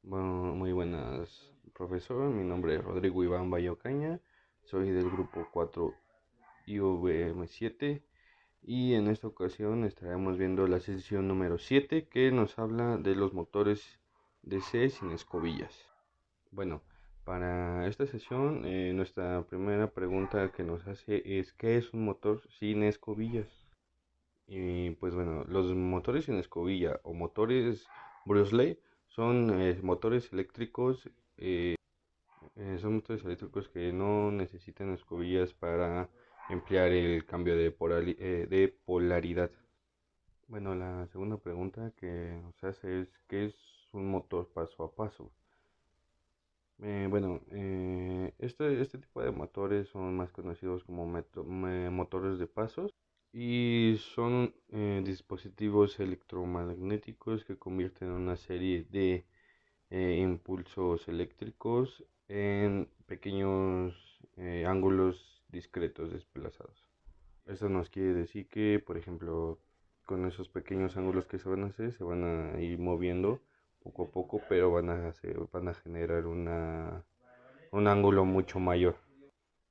Bueno, muy buenas, profesor. Mi nombre es Rodrigo Iván Bayocaña. Soy del grupo 4 IVM7 y en esta ocasión estaremos viendo la sesión número 7 que nos habla de los motores DC sin escobillas. Bueno, para esta sesión nuestra primera pregunta que nos hace es ¿qué es un motor sin escobillas? Y pues bueno, los motores sin escobilla o motores Bruce son motores eléctricos, son motores eléctricos que no necesitan escobillas para emplear el cambio de polaridad. Bueno, la segunda pregunta que nos hace es ¿qué es un motor paso a paso? Este tipo de motores son más conocidos como motores de pasos y son dispositivos electromagnéticos que convierten una serie de impulsos eléctricos en pequeños ángulos discretos desplazados. Esto nos quiere decir que, por ejemplo, con esos pequeños ángulos que se van a hacer, se van a ir moviendo poco a poco, pero van a generar un ángulo mucho mayor.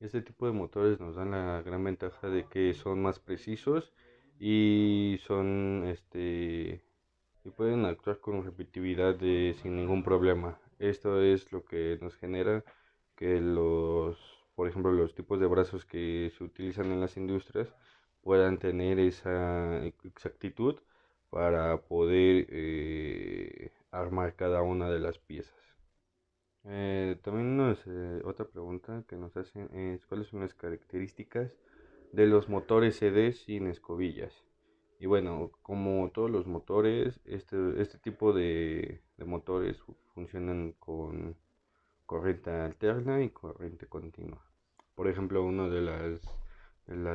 Este tipo de motores nos dan la gran ventaja de que son más precisos y y pueden actuar con repetitividad sin ningún problema. Esto es lo que nos genera que por ejemplo, los tipos de brazos que se utilizan en las industrias puedan tener esa exactitud para poder armar cada una de las piezas. Otra pregunta que nos hacen es cuáles son las características de los motores CD sin escobillas. Y bueno, como todos los motores, este tipo de motores funcionan con corriente alterna y corriente continua. Por ejemplo, de las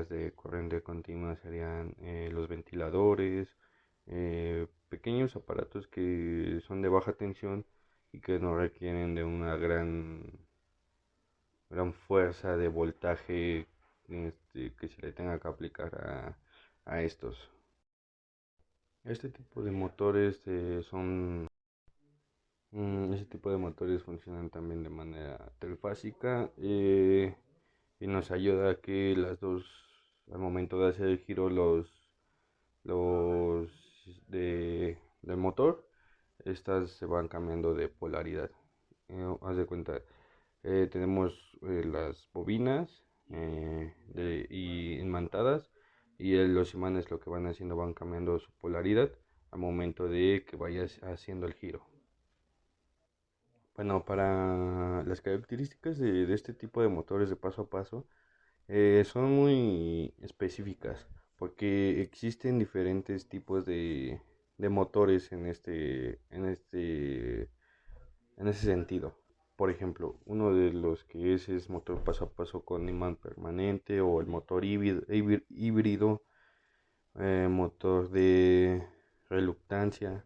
de corriente continua serían los ventiladores, pequeños aparatos que son de baja tensión y que no requieren de una gran fuerza de voltaje que se le tenga que aplicar a estos. Este tipo de motores Este tipo de motores funcionan también de manera trifásica y nos ayuda a que al momento de hacer el giro, los del motor, estas se van cambiando de polaridad. Haz de cuenta, tenemos las bobinas y imantadas y los imanes lo que van haciendo van cambiando su polaridad al momento de que vayas haciendo el giro. Bueno, para las características de este tipo de motores de paso a paso son muy específicas porque existen diferentes tipos de motores en ese sentido. Por ejemplo, uno de los que es motor paso a paso con imán permanente o el motor híbrido, motor de reluctancia.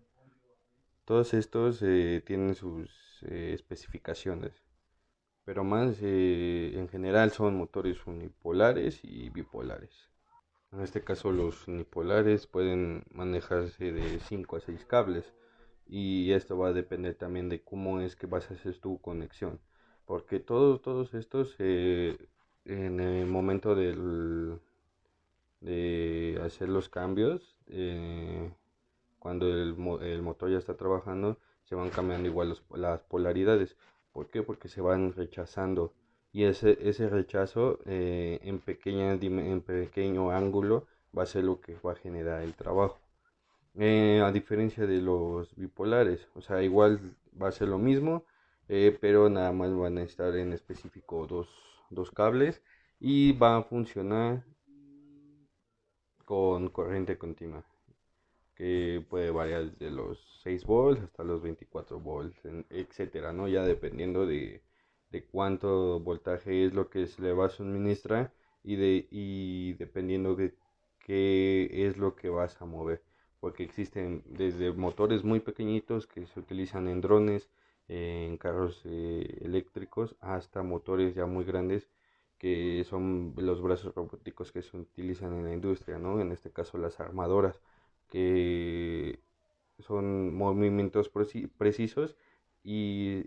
Todos estos tienen sus especificaciones, pero más en general son motores unipolares y bipolares. En este caso los unipolares pueden manejarse de 5 a 6 cables y esto va a depender también de cómo es que vas a hacer tu conexión, porque todos estos en el momento de hacer los cambios, cuando el motor ya está trabajando, se van cambiando igual las polaridades. ¿Por qué? Porque se van rechazando. Y ese rechazo en pequeño ángulo va a ser lo que va a generar el trabajo. A diferencia de los bipolares, o sea, igual va a ser lo mismo, pero nada más van a estar en específico dos cables y va a funcionar con corriente continua, que puede variar desde los 6 volts hasta los 24 volts, etcétera, ¿no? Ya dependiendo de cuánto voltaje es lo que se le va a suministrar y dependiendo de qué es lo que vas a mover, porque existen desde motores muy pequeñitos que se utilizan en drones, en carros eléctricos, hasta motores ya muy grandes que son los brazos robóticos que se utilizan en la industria, ¿no? En este caso las armadoras que son movimientos precisos y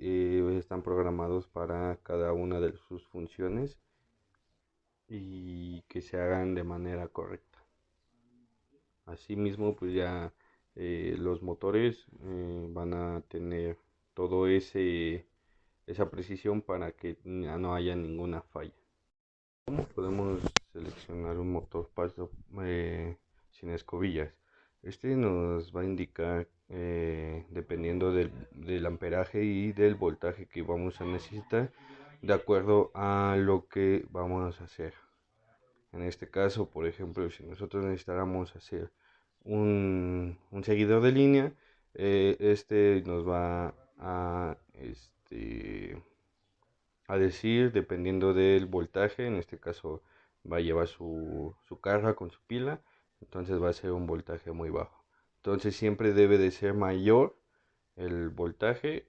están programados para cada una de sus funciones y que se hagan de manera correcta. Asimismo, pues ya los motores van a tener todo esa precisión para que no haya ninguna falla. ¿Cómo podemos seleccionar un motor paso sin escobillas? Este nos va a indicar, dependiendo del amperaje y del voltaje que vamos a necesitar, de acuerdo a lo que vamos a hacer. En este caso, por ejemplo, si nosotros necesitáramos hacer un seguidor de línea, este nos va a decir, dependiendo del voltaje, en este caso va a llevar su carga con su pila, entonces va a ser un voltaje muy bajo. Entonces siempre debe de ser mayor el voltaje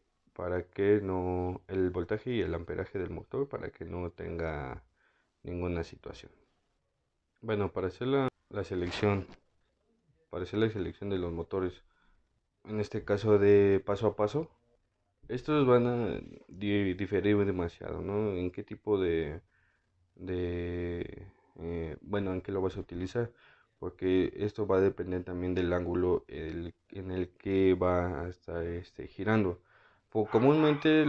el voltaje y el amperaje del motor para que no tenga ninguna situación. Bueno, la selección, para hacer la selección de los motores, en este caso de paso a paso, estos van a diferir demasiado, ¿no? En qué tipo bueno, en qué lo vas a utilizar, porque esto va a depender también del ángulo en el que va a estar girando. Comúnmente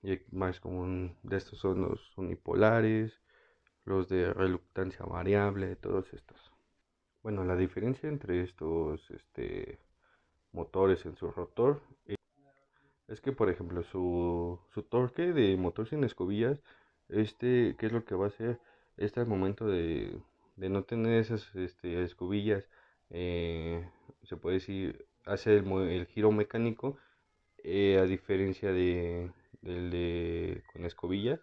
y más común de estos son los unipolares, los de reluctancia variable, todos estos. Bueno, la diferencia entre estos motores en su rotor es que, por ejemplo, su torque de motor sin escobillas, ¿qué es lo que va a hacer? Al momento de no tener esas escobillas, se puede decir, hace el giro mecánico, a diferencia del de con escobillas.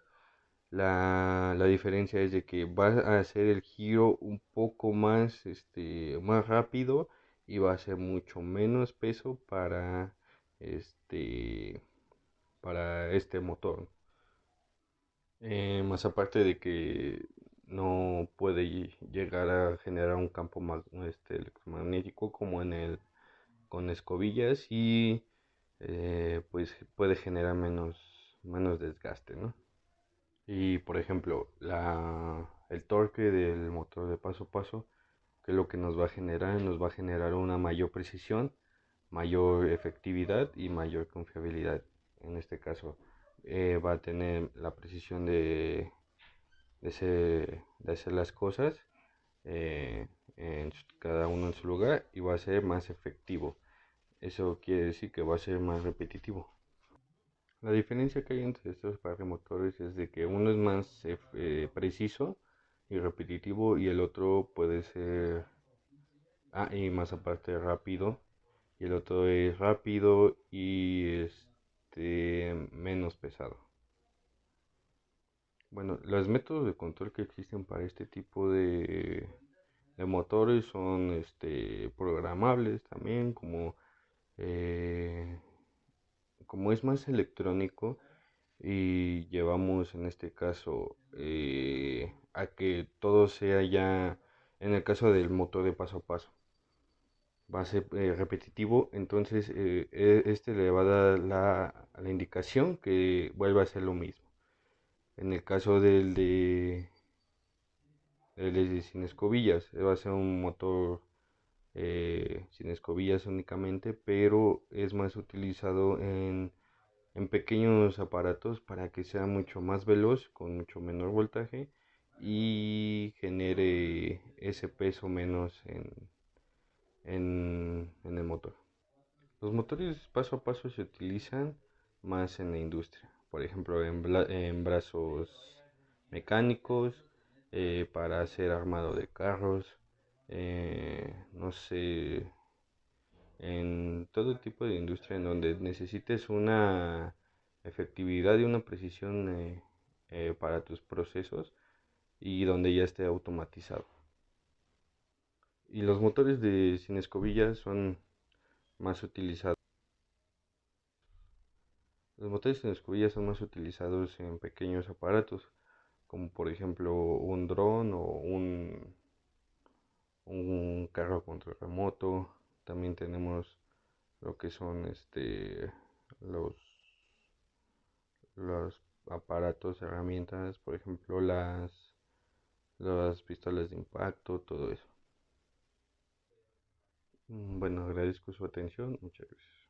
La diferencia es de que va a hacer el giro un poco más rápido y va a ser mucho menos peso este, para este motor. Más aparte de que no puede llegar a generar un campo electromagnético como con escobillas y pues puede generar menos desgaste, ¿no? Y por ejemplo, el torque del motor de paso a paso, que es lo que nos va a generar una mayor precisión, mayor efectividad y mayor confiabilidad. En este caso, va a tener la precisión de hacer las cosas cada uno en su lugar y va a ser más efectivo. Eso quiere decir que va a ser más repetitivo. La diferencia que hay entre estos par de motores es de que uno es más preciso y repetitivo y el otro puede ser, y más aparte rápido, y el otro es rápido y menos pesado. Bueno, los métodos de control que existen para este tipo de motores son programables también, eh, como es más electrónico y llevamos en este caso a que todo sea ya, en el caso del motor de paso a paso, va a ser repetitivo, entonces este le va a dar la indicación que vuelva a ser lo mismo. En el caso del de sin escobillas, va a ser un motor sin escobillas únicamente, pero es más utilizado en pequeños aparatos para que sea mucho más veloz, con mucho menor voltaje y genere ese peso menos en el motor. Los motores paso a paso se utilizan más en la industria, por ejemplo en brazos mecánicos, para hacer armado de carros, no sé, en todo tipo de industria en donde necesites una efectividad y una precisión para tus procesos y donde ya esté automatizado. Y los motores de sin escobillas son más utilizados. Los motores sin escobillas son más utilizados en pequeños aparatos, como por ejemplo un dron o un carro control remoto. También tenemos lo que son los los aparatos, herramientas, por ejemplo, las pistolas de impacto, todo eso. Bueno, agradezco su atención. Muchas gracias.